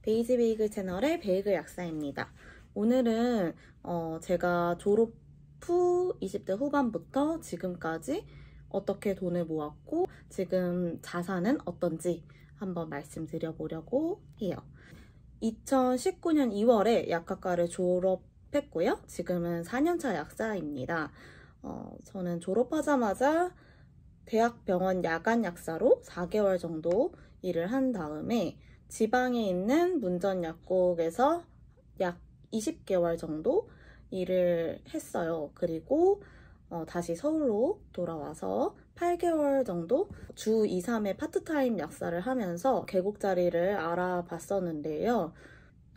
베이지 베이글 채널의 베이글 약사입니다. 오늘은 제가 졸업 후 20대 후반부터 지금까지 어떻게 돈을 모았고 지금 자산은 어떤지 한번 말씀드려보려고 해요. 2019년 2월에 약학과를 졸업했고요. 지금은 4년차 약사입니다. 저는 졸업하자마자 대학병원 야간 약사로 4개월 정도 일을 한 다음에 지방에 있는 문전약국에서 약 20개월 정도 일을 했어요. 그리고 다시 서울로 돌아와서 8개월 정도 주 2, 3회 파트타임 약사를 하면서 개국 자리를 알아봤었는데요.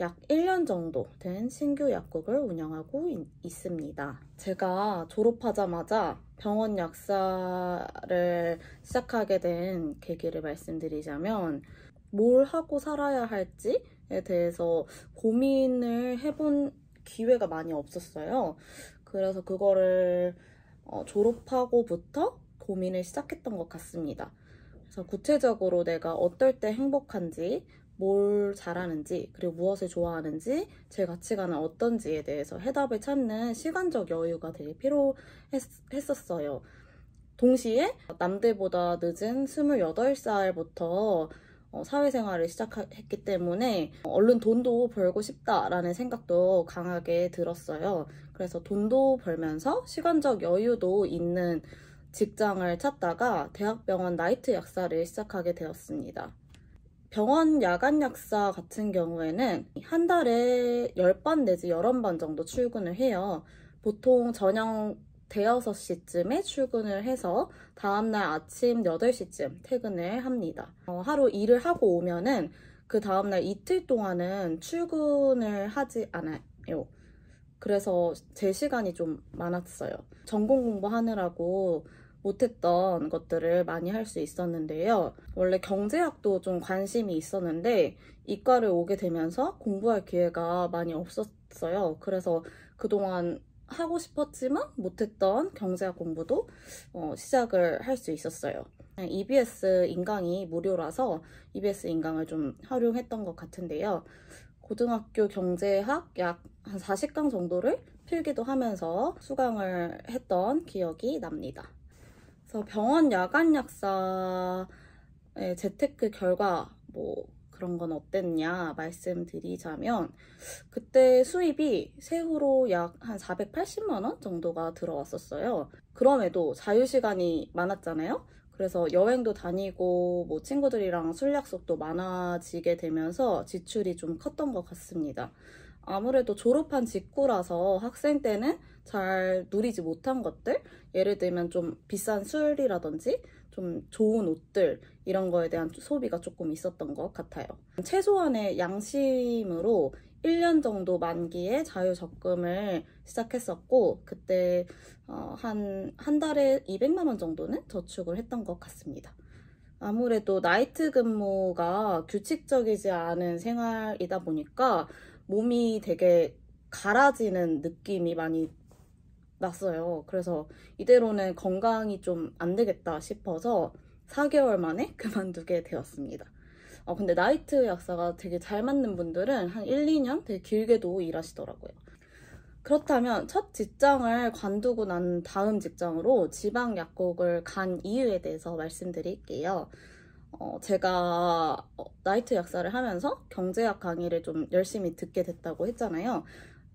약 1년 정도 된 신규 약국을 운영하고 있습니다. 제가 졸업하자마자 병원 약사를 시작하게 된 계기를 말씀드리자면 뭘 하고 살아야 할지에 대해서 고민을 해본 기회가 많이 없었어요. 그래서 그거를 졸업하고부터 고민을 시작했던 것 같습니다. 그래서 구체적으로 내가 어떨 때 행복한지, 뭘 잘하는지, 그리고 무엇을 좋아하는지, 제 가치관은 어떤지에 대해서 해답을 찾는 시간적 여유가 되게 필요했었어요. 동시에 남들보다 늦은 28살부터 사회생활을 시작했기 때문에 얼른 돈도 벌고 싶다라는 생각도 강하게 들었어요. 그래서 돈도 벌면서 시간적 여유도 있는 직장을 찾다가 대학병원 나이트 약사를 시작하게 되었습니다. 병원 야간 약사 같은 경우에는 한 달에 10번 내지 11번 정도 출근을 해요. 보통 저녁 대여섯 시쯤에 출근을 해서 다음날 아침 8시쯤 퇴근을 합니다. 하루 일을 하고 오면은 그 다음날 이틀 동안은 출근을 하지 않아요. 그래서 제 시간이 좀 많았어요. 전공 공부하느라고 못했던 것들을 많이 할 수 있었는데요. 원래 경제학도 좀 관심이 있었는데 이과를 오게 되면서 공부할 기회가 많이 없었어요. 그래서 그동안 하고 싶었지만 못했던 경제학 공부도 시작을 할 수 있었어요. EBS 인강이 무료라서 EBS 인강을 좀 활용했던 것 같은데요. 고등학교 경제학 약 한 40강 정도를 필기도 하면서 수강을 했던 기억이 납니다. 그래서 병원 야간 약사의 재테크 결과 그런 건 어땠냐 말씀드리자면 그때 수입이 세후로 약 한 480만 원 정도가 들어왔었어요. 그럼에도 자유시간이 많았잖아요. 그래서 여행도 다니고 친구들이랑 술 약속도 많아지게 되면서 지출이 좀 컸던 것 같습니다. 아무래도 졸업한 직후라서 학생 때는 잘 누리지 못한 것들, 예를 들면 좀 비싼 술이라든지 좀 좋은 옷들 이런 거에 대한 소비가 조금 있었던 것 같아요. 최소한의 양심으로 1년 정도 만기에 자유적금을 시작했었고 그때 한 달에 200만 원 정도는 저축을 했던 것 같습니다. 아무래도 나이트 근무가 규칙적이지 않은 생활이다 보니까 몸이 되게 갈아지는 느낌이 많이 났어요. 그래서 이대로는 건강이 좀 안 되겠다 싶어서 4개월 만에 그만두게 되었습니다. 근데 나이트 약사가 되게 잘 맞는 분들은 한 1, 2년 되게 길게도 일하시더라고요. 그렇다면 첫 직장을 관두고 난 다음 직장으로 지방 약국을 간 이유에 대해서 말씀드릴게요. 제가 나이트 약사를 하면서 경제학 강의를 좀 열심히 듣게 됐다고 했잖아요.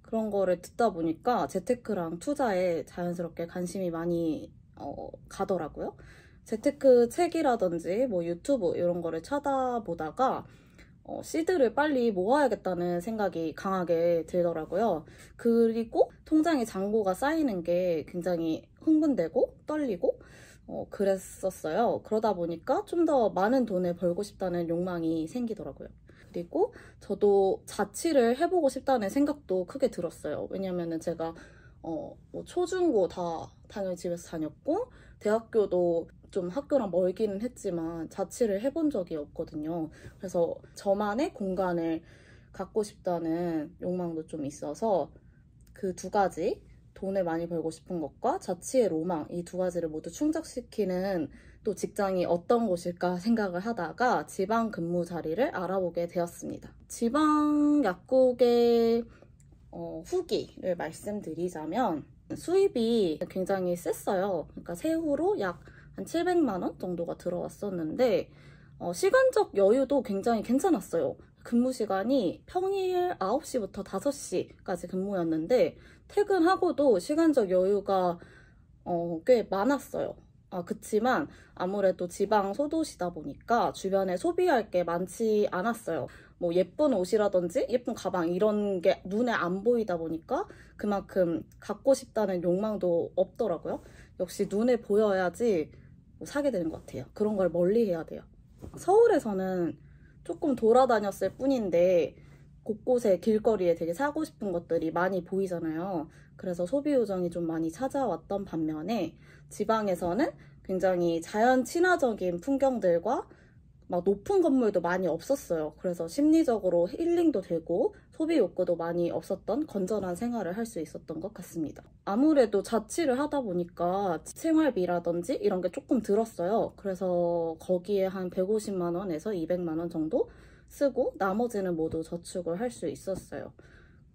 그런 거를 듣다 보니까 재테크랑 투자에 자연스럽게 관심이 많이 가더라고요. 재테크 책이라든지 유튜브 이런 거를 찾아보다가 시드를 빨리 모아야겠다는 생각이 강하게 들더라고요. 그리고 통장에 잔고가 쌓이는 게 굉장히 흥분되고 떨리고 그랬었어요. 그러다 보니까 좀 더 많은 돈을 벌고 싶다는 욕망이 생기더라고요. 그리고 저도 자취를 해보고 싶다는 생각도 크게 들었어요. 왜냐면은 제가 초중고 다 당연히 집에서 다녔고 대학교도 좀 학교랑 멀기는 했지만 자취를 해본 적이 없거든요. 그래서 저만의 공간을 갖고 싶다는 욕망도 좀 있어서 그 두 가지, 돈을 많이 벌고 싶은 것과 자취의 로망, 이 두 가지를 모두 충족시키는 또 직장이 어떤 곳일까 생각을 하다가 지방 근무 자리를 알아보게 되었습니다. 지방 약국의 후기를 말씀드리자면 수입이 굉장히 셌어요. 그러니까 세후로 약 한 700만 원 정도가 들어왔었는데 시간적 여유도 굉장히 괜찮았어요. 근무 시간이 평일 9시부터 5시까지 근무였는데 퇴근하고도 시간적 여유가 꽤 많았어요. 그치만 아무래도 지방 소도시다 보니까 주변에 소비할 게 많지 않았어요. 뭐 예쁜 옷이라든지 예쁜 가방 이런 게 눈에 안 보이다 보니까 그만큼 갖고 싶다는 욕망도 없더라고요. 역시 눈에 보여야지 뭐 사게 되는 것 같아요. 그런 걸 멀리 해야 돼요. 서울에서는 조금 돌아다녔을 뿐인데 곳곳에 길거리에 되게 사고 싶은 것들이 많이 보이잖아요. 그래서 소비 요정이 좀 많이 찾아왔던 반면에 지방에서는 굉장히 자연 친화적인 풍경들과 막 높은 건물도 많이 없었어요. 그래서 심리적으로 힐링도 되고 소비 욕구도 많이 없었던 건전한 생활을 할 수 있었던 것 같습니다. 아무래도 자취를 하다 보니까 생활비라든지 이런 게 조금 들었어요. 그래서 거기에 한 150만 원에서 200만 원 정도 쓰고 나머지는 모두 저축을 할 수 있었어요.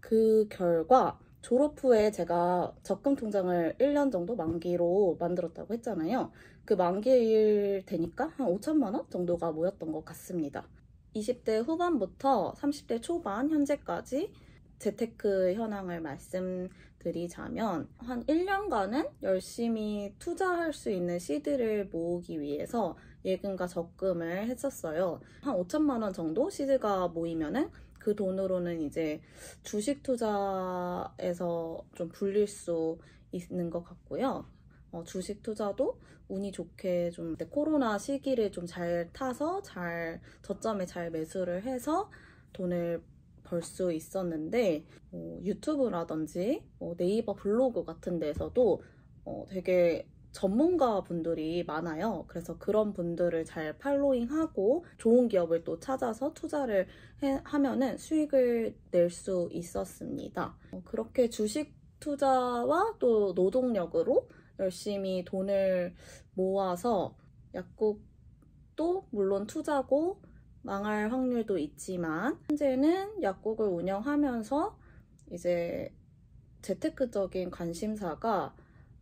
그 결과 졸업 후에 제가 적금 통장을 1년 정도 만기로 만들었다고 했잖아요. 그 만기일 되니까 한 5천만 원 정도가 모였던 것 같습니다. 20대 후반부터 30대 초반 현재까지 재테크 현황을 말씀드리자면 한 1년간은 열심히 투자할 수 있는 시드를 모으기 위해서 예금과 적금을 했었어요. 한 5천만 원 정도 시드가 모이면은 그 돈으로는 이제 주식 투자에서 좀 불릴 수 있는 것 같고요. 주식 투자도 운이 좋게 좀 코로나 시기를 좀 잘 타서 저점에 잘 매수를 해서 돈을 벌 수 있었는데 유튜브라든지 네이버 블로그 같은 데서도 되게 전문가 분들이 많아요. 그래서 그런 분들을 잘 팔로잉하고 좋은 기업을 또 찾아서 투자를 하면은 수익을 낼 수 있었습니다. 그렇게 주식 투자와 또 노동력으로 열심히 돈을 모아서 약국도 물론 투자고 망할 확률도 있지만 현재는 약국을 운영하면서 이제 재테크적인 관심사가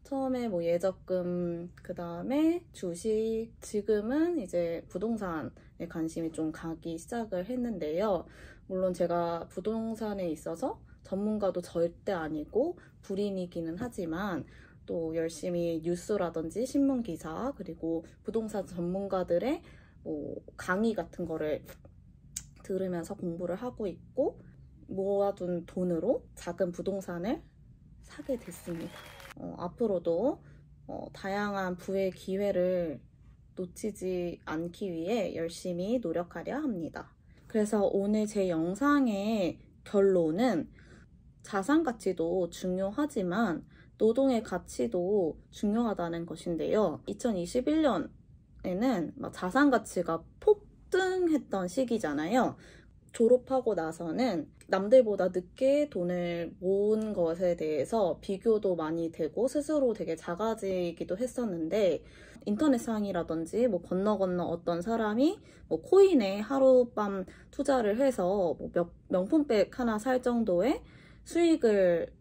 처음에 뭐 예적금, 그 다음에 주식, 지금은 이제 부동산에 관심이 좀 가기 시작을 했는데요. 물론 제가 부동산에 있어서 전문가도 절대 아니고 불인이기는 하지만 또 열심히 뉴스라든지 신문 기사 그리고 부동산 전문가들의 뭐 강의 같은 거를 들으면서 공부를 하고 있고 모아둔 돈으로 작은 부동산을 사게 됐습니다. 앞으로도 다양한 부의 기회를 놓치지 않기 위해 열심히 노력하려 합니다. 그래서 오늘 제 영상의 결론은 자산 가치도 중요하지만 노동의 가치도 중요하다는 것인데요. 2021년에는 자산 가치가 폭등했던 시기잖아요. 졸업하고 나서는 남들보다 늦게 돈을 모은 것에 대해서 비교도 많이 되고 스스로 되게 작아지기도 했었는데 인터넷상이라든지 뭐 건너 어떤 사람이 뭐 코인에 하룻밤 투자를 해서 뭐 명품백 하나 살 정도의 수익을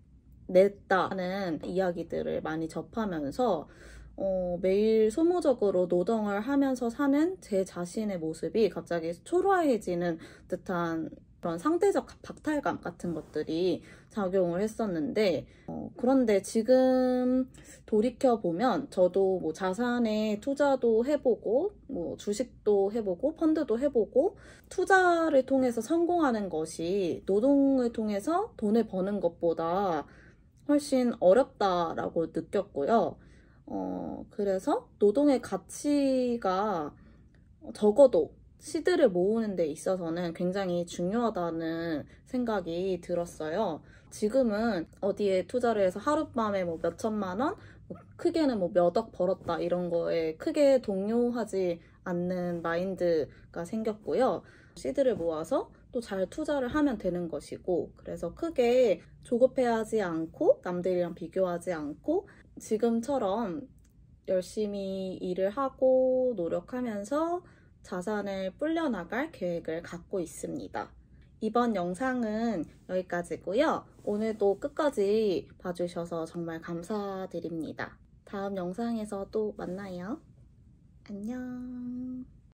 냈다는 이야기들을 많이 접하면서 매일 소모적으로 노동을 하면서 사는 제 자신의 모습이 갑자기 초라해지는 듯한 그런 상대적 박탈감 같은 것들이 작용을 했었는데 그런데 지금 돌이켜보면 저도 뭐 자산에 투자도 해보고 뭐 주식도 해보고 펀드도 해보고 투자를 통해서 성공하는 것이 노동을 통해서 돈을 버는 것보다 훨씬 어렵다라고 느꼈고요. 그래서 노동의 가치가 적어도 시드를 모으는 데 있어서는 굉장히 중요하다는 생각이 들었어요. 지금은 어디에 투자를 해서 하룻밤에 뭐 몇천만 원, 크게는 뭐 몇 억 벌었다 이런 거에 크게 동요하지 않는 마인드가 생겼고요. 시드를 모아서 또 잘 투자를 하면 되는 것이고 그래서 크게 조급해하지 않고 남들이랑 비교하지 않고 지금처럼 열심히 일을 하고 노력하면서 자산을 불려나갈 계획을 갖고 있습니다. 이번 영상은 여기까지고요. 오늘도 끝까지 봐주셔서 정말 감사드립니다. 다음 영상에서 또 만나요. 안녕.